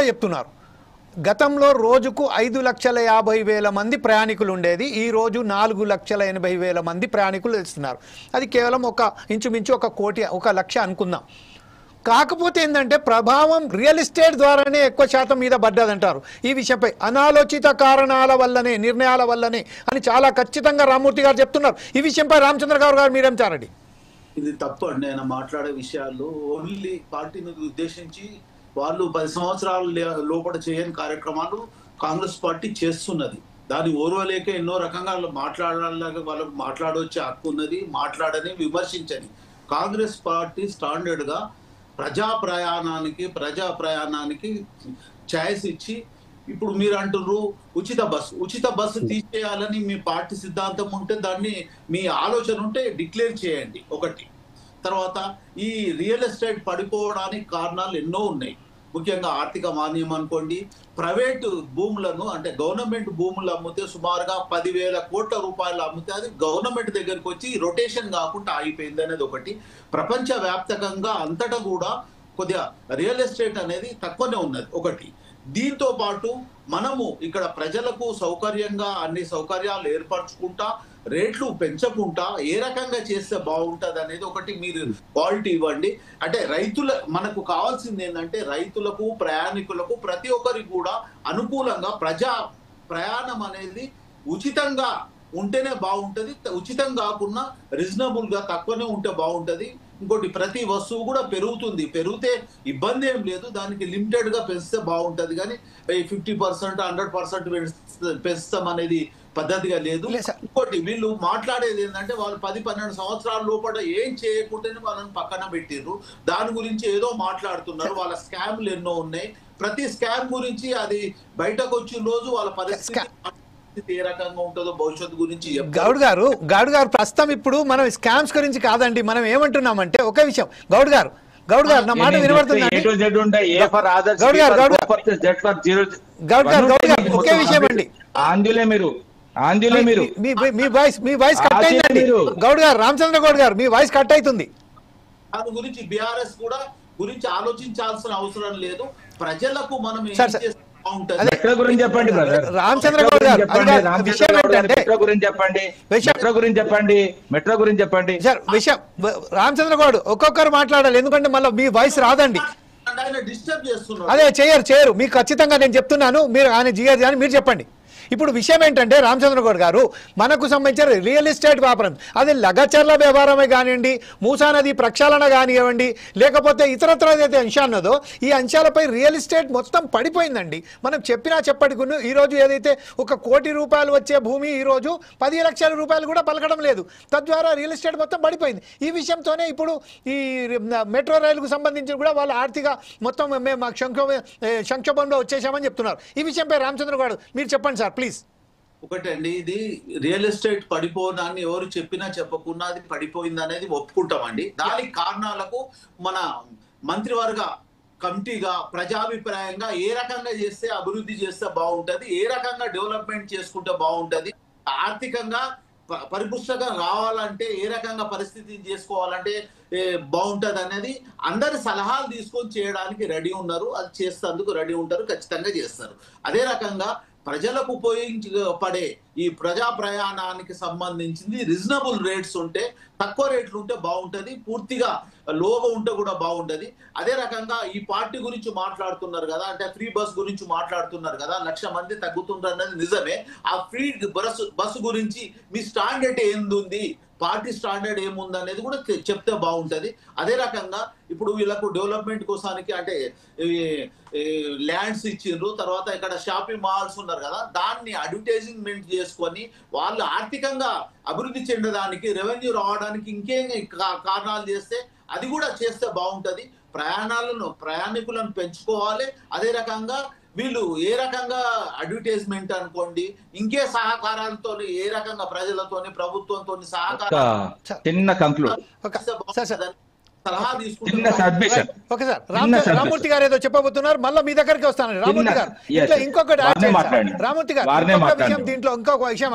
కూడా చెప్తున్నారు. గతంలో రోజుకు 5,50,000 మంది ప్రయాణికులు ఉండేది, ఈ రోజు 4,80,000 మంది ప్రయాణికులు ఇస్తున్నారు. అది కేవలం ఇంచుమించు 1,00,000 అనుకుందాం. కాకపోతే ఏంటంటే ప్రభావం రియల్ ఎస్టేట్ ద్వారానే ఎక్కువ శాతం మీద పడ్డదంటారు. ఈ విషయంపై అనాలోచిత కారణాల వల్లనే, నిర్ణయాల వల్లనే అని చాలా ఖచ్చితంగా రామ్మూర్తి గారు చెప్తున్నారు. ఈ విషయంపై రామచంద్ర గారు మీరేంటారండి? ఇది తప్పు అండి. ఆయన మాట్లాడే విషయాలు ఓన్లీ పార్టీని ఉద్దేశించి వాళ్ళు 10 సంవత్సరాల లోపల చేయని కార్యక్రమాలు కాంగ్రెస్ పార్టీ చేస్తున్నది. దాన్ని ఓర్వలేక ఎన్నో రకంగా మాట్లాడాలని వాళ్ళకు మాట్లాడొచ్చే హక్కు ఉన్నది, మాట్లాడని విమర్శించని. కాంగ్రెస్ పార్టీ స్టాండర్డ్ గా ప్రజా ప్రయాణానికి ఛాయిస్ ఇచ్చి, ఇప్పుడు మీరు అంటున్నారు ఉచిత బస్సు తీసేయాలని మీ పార్టీ సిద్ధాంతం ఉంటే దాన్ని మీ ఆలోచన ఉంటే డిక్లేర్ చేయండి ఒకటి. తర్వాత ఈ రియల్ ఎస్టేట్ పడిపోవడానికి కారణాలు ఎన్నో ఉన్నాయి. ముఖ్యంగా ఆర్థిక మాన్యం అనుకోండి, ప్రైవేటు భూములను అంటే గవర్నమెంట్ భూములు అమ్మితే సుమారుగా 10,000 కోట్ల రూపాయలు అమ్మితే అది గవర్నమెంట్ దగ్గరికి వచ్చి రొటేషన్ కాకుండా ఆగిపోయింది అనేది ఒకటి. ప్రపంచ వ్యాప్తంగా అంతటా కూడా కొద్దిగా రియల్ ఎస్టేట్ అనేది తక్కువనే ఉన్నది ఒకటి. దీంతో పాటు మనము ఇక్కడ ప్రజలకు సౌకర్యంగా అన్ని సౌకర్యాలు ఏర్పరచుకుంటా, రేట్లు పెంచకుండా ఏ రకంగా చేస్తే బాగుంటుంది అనేది ఒకటి మీరు క్వాలిటీ ఇవ్వండి. అంటే మనకు కావాల్సింది ఏంటంటే రైతులకు, ప్రయాణికులకు, ప్రతి ఒక్కరికి కూడా అనుకూలంగా ప్రజా ప్రయాణం అనేది ఉచితంగా ఉంటేనే బాగుంటుంది. ఉచితం కాకుండా రీజనబుల్ గా తక్కువనే ఉంటే బాగుంటుంది. ఇంకోటి ప్రతి వస్తువు కూడా పెరిగితే ఇబ్బంది ఏం లేదు, దానికి లిమిటెడ్ గా పెంచితే బాగుంటది. కానీ 50%, 100% పెంచుతాం అనేది పద్ధతిగా లేదు. ఇంకోటి వీళ్ళు మాట్లాడేది ఏంటంటే వాళ్ళు 10-12 సంవత్సరాల లోపల ఏం చేయకుండానే వాళ్ళని పక్కన పెట్టిర్రు. దాని గురించి ఏదో మాట్లాడుతున్నారు. వాళ్ళ స్కామ్లు ఎన్నో ఉన్నాయి. ప్రతి స్కామ్ గురించి అది బయటకు వచ్చిన రోజు వాళ్ళ పరిస్థితి ఏ రకంగా ఉంటుందో భవిష్యత్తు గురించి. గౌడ్ గారు ప్రస్తుతం ఇప్పుడు మనం స్కామ్స్ గురించి కాదండి, మనం ఏమంటున్నామంటే ఒక విషయం. గౌడ్ గారు నా మాట వినబడుతుందండి. ఒకే విషయం అండి. మీ వాయిస్ కట్ అయిందండి గౌడ్ గారు. రామచంద్ర గౌడ్ గారు మీ వాయిస్ కట్ అవుతుంది. దాని గురించి బీఆర్ఎస్ కూడా గురించి ఆలోచించాల్సిన అవసరం లేదు. ప్రజలకు మనం చెప్పండి రామచంద్ర గౌడ్ గారు విషయం ఏంటంటే మెట్రో గురించి చెప్పండి విషయం. రామచంద్ర గౌడ్ ఒక్కొక్కరు మాట్లాడాలి, ఎందుకంటే మళ్ళీ మీ వాయిస్ రాదండి. అదే చేయరు మీకు ఖచ్చితంగా నేను చెప్తున్నాను. మీరు ఆయన జిఆర్ అని మీరు చెప్పండి. ఇప్పుడు విషయం ఏంటంటే రామచంద్ర గౌడ్ గారు, మనకు సంబంధించిన రియల్ ఎస్టేట్ వ్యాపారం అది లగచర్ల వ్యవహారమే కానివ్వండి, మూసా నది ప్రక్షాళన కానివ్వండి, లేకపోతే ఇతరత్ర ఏదైతే అంశం ఉన్నదో ఈ అంశాలపై రియల్ ఎస్టేట్ మొత్తం పడిపోయిందండి. మనం చెప్పటికును ఈరోజు ఏదైతే 1 కోటి రూపాయలు వచ్చే భూమి ఈరోజు 10 లక్షల రూపాయలు కూడా పలకడం లేదు. తద్వారా రియల్ ఎస్టేట్ మొత్తం పడిపోయింది. ఈ విషయంతోనే ఇప్పుడు ఈ మెట్రో రైలుకు సంబంధించి కూడా వాళ్ళు ఆర్థిక మొత్తం మేము సంక్షోభంలో వచ్చేసామని చెప్తున్నారు. ఈ విషయంపై రామచంద్ర గౌడ్ మీరు చెప్పండి సార్ ప్లీజ్. ఒకటండి, ఇది రియల్ ఎస్టేట్ పడిపోదాన్ని ఎవరు చెప్పినా చెప్పకున్నా అది పడిపోయింది అనేది ఒప్పుకుంటామండి. దానికి కారణాలకు మన మంత్రివర్గ కమిటీగా ప్రజాభిప్రాయంగా ఏ రకంగా చేస్తే అభివృద్ధి చేస్తే బాగుంటది, ఏ రకంగా డెవలప్మెంట్ చేసుకుంటే బాగుంటది, ఆర్థికంగా పరిపుష్టంగా రావాలంటే ఏ రకంగా పరిస్థితిని చేసుకోవాలంటే బాగుంటది అనేది అందరి సలహాలు తీసుకొని చేయడానికి రెడీ ఉన్నారు. అది చేసేందుకు రెడీ ఉంటారు, ఖచ్చితంగా చేస్తారు. అదే రకంగా ప్రజలకు ఉపయోగించబడే ఈ ప్రజా ప్రయాణానికి సంబంధించింది రీజనబుల్ రేట్స్ ఉంటే, తక్కువ రేట్లు ఉంటే బాగుంటది, పూర్తిగా లోగా ఉంటే కూడా బాగుంటది. అదే రకంగా ఈ పార్టీ గురించి మాట్లాడుతున్నారు కదా, అంటే ఫ్రీ బస్ గురించి మాట్లాడుతున్నారు కదా, 1,00,000 మంది తగ్గుతుంటారు అన్నది నిజమే. ఆ ఫ్రీ బస్సు గురించి మీ స్టాండర్డ్ ఏంది, పార్టీ స్టాండర్డ్ ఏముంది అనేది కూడా చెప్తే బాగుంటది. అదే రకంగా ఇప్పుడు వీళ్ళకు డెవలప్మెంట్ కోసానికి అంటే ల్యాండ్స్ ఇచ్చిండ్రు, తర్వాత ఇక్కడ షాపింగ్ మాల్స్ ఉన్నారు కదా, దాన్ని అడ్వర్టైజింగ్మెంట్ చేసుకొని వాళ్ళు ఆర్థికంగా అభివృద్ధి చెందడానికి, రెవెన్యూ రావడానికి ఇంకేం కారణాలు చేస్తే అది కూడా చేస్తే బాగుంటది. ప్రయాణికులను పెంచుకోవాలి. అదే రకంగా వీళ్ళు ఏ రకంగా అడ్వర్టైజ్మెంట్ అనుకోండి, ఇంకే సహకారాలతో ఏ రకంగా ప్రజలతోని ప్రభుత్వంతో సహకారం చిన్న కంక్లూడ్ సలహా తీసుకుంటున్నారు. రామూర్తి గారు ఏదో చెప్పబోతున్నారు, మళ్ళీ మీ దగ్గరికి వస్తాను. రామూర్తి గారు ఇంకొకటి రామూర్తి గారు దీంట్లో ఇంకొక విషయం